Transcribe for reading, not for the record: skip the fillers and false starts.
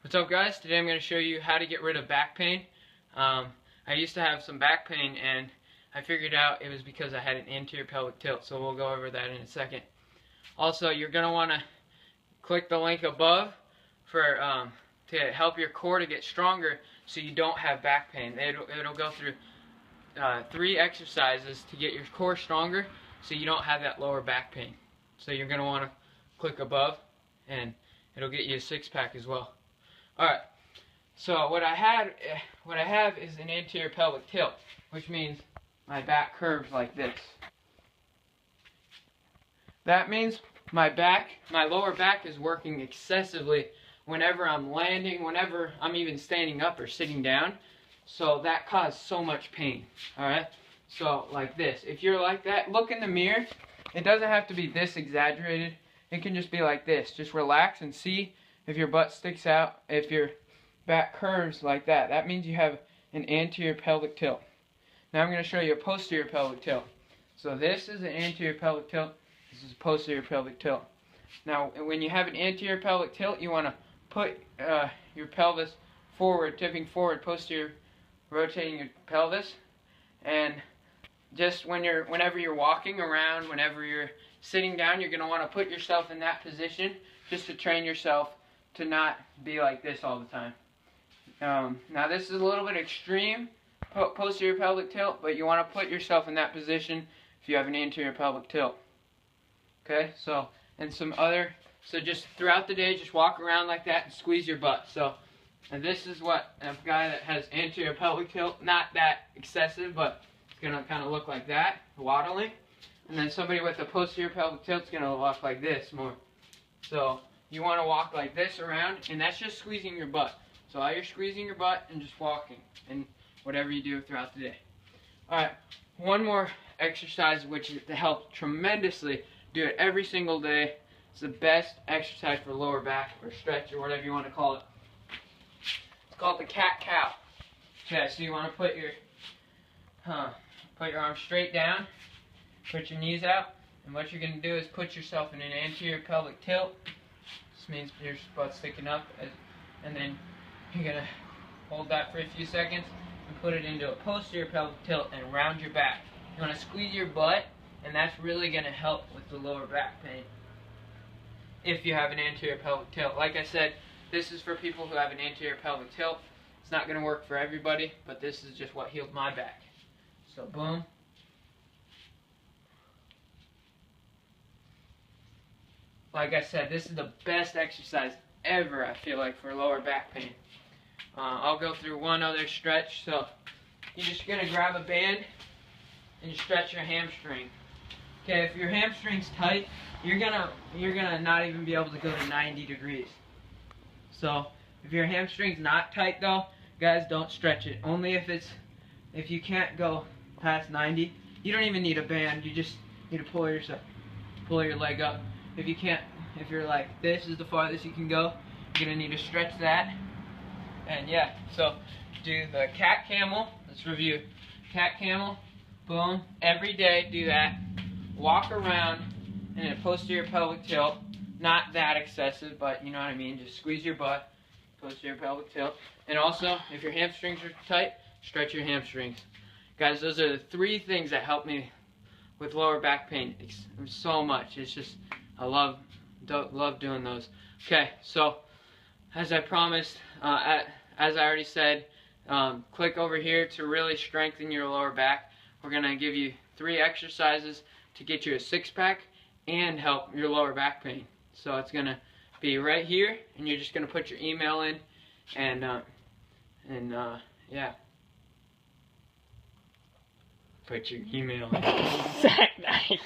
What's up, guys? Today I'm going to show you how to get rid of back pain. I used to have some back pain and I figured out it was because I had an anterior pelvic tilt, so we'll go over that in a second. Also, you're going to want to click the link above for to help your core to get stronger so you don't have back pain. It'll go through 3 exercises to get your core stronger so you don't have that lower back pain. So you're going to want to click above and it'll get you a 6-pack as well. Alright, so what I have is an anterior pelvic tilt, which means my back curves like this. That means my lower back is working excessively whenever I'm landing, whenever I'm even standing up or sitting down. So that caused so much pain. Alright, so like this. If you're like that, look in the mirror. It doesn't have to be this exaggerated. It can just be like this. Just relax and see if your butt sticks out, if your back curves like that. That means you have an anterior pelvic tilt. Now I'm going to show you a posterior pelvic tilt. So this is an anterior pelvic tilt. This is a posterior pelvic tilt. Now when you have an anterior pelvic tilt, you want to put your pelvis forward, tipping forward, posterior, rotating your pelvis. And just whenever you're walking around, whenever you're sitting down, you're going to want to put yourself in that position just to train yourself to not be like this all the time. Now this is a little bit extreme, posterior pelvic tilt, but you want to put yourself in that position if you have an anterior pelvic tilt. Okay, so just throughout the day, just walk around like that and squeeze your butt. And this is what a guy that has anterior pelvic tilt, not that excessive, but it's going to kind of look like that, waddling. And then somebody with a posterior pelvic tilt is going to walk like this more. So you want to walk like this around, and that's just squeezing your butt. So while you're squeezing your butt and just walking, and whatever you do throughout the day. Alright, one more exercise which helps tremendously. Do it every single day. It's the best exercise for lower back or stretch or whatever you want to call it. It's called the cat-cow. Okay, so you want to put your arms straight down, put your knees out, and what you're going to do is put yourself in an anterior pelvic tilt. This means your butt's sticking up, and then you're going to hold that for a few seconds and put it into a posterior pelvic tilt and round your back. You want to squeeze your butt, and that's really going to help with the lower back pain if you have an anterior pelvic tilt. Like I said, this is for people who have an anterior pelvic tilt. It's not going to work for everybody, but this is just what healed my back. So boom. Like I said, this is the best exercise ever, I feel like, for lower back pain. I'll go through one other stretch. So you're just going to grab a band and you stretch your hamstring. Okay, if your hamstring's tight, you're gonna not even be able to go to 90 degrees. So if your hamstring's not tight though, guys, don't stretch it. Only if you can't go past 90. You don't even need a band. You just need to pull your leg up. If you're like this is the farthest you can go, you're gonna need to stretch that. And yeah, so do the cat camel. Let's review. Cat camel, boom. Every day do that. Walk around in a posterior pelvic tilt. Not that excessive, but you know what I mean. Just squeeze your butt, posterior pelvic tilt. And also, if your hamstrings are tight, stretch your hamstrings. Guys, those are the 3 things that help me with lower back pain so much. It's just, I love doing those. Okay, so as I promised, as I already said, click over here to really strengthen your lower back. We're going to give you 3 exercises to get you a 6-pack and help your lower back pain. So it's going to be right here, and you're just going to put your email in, and yeah. Put your email in. Zach, nice.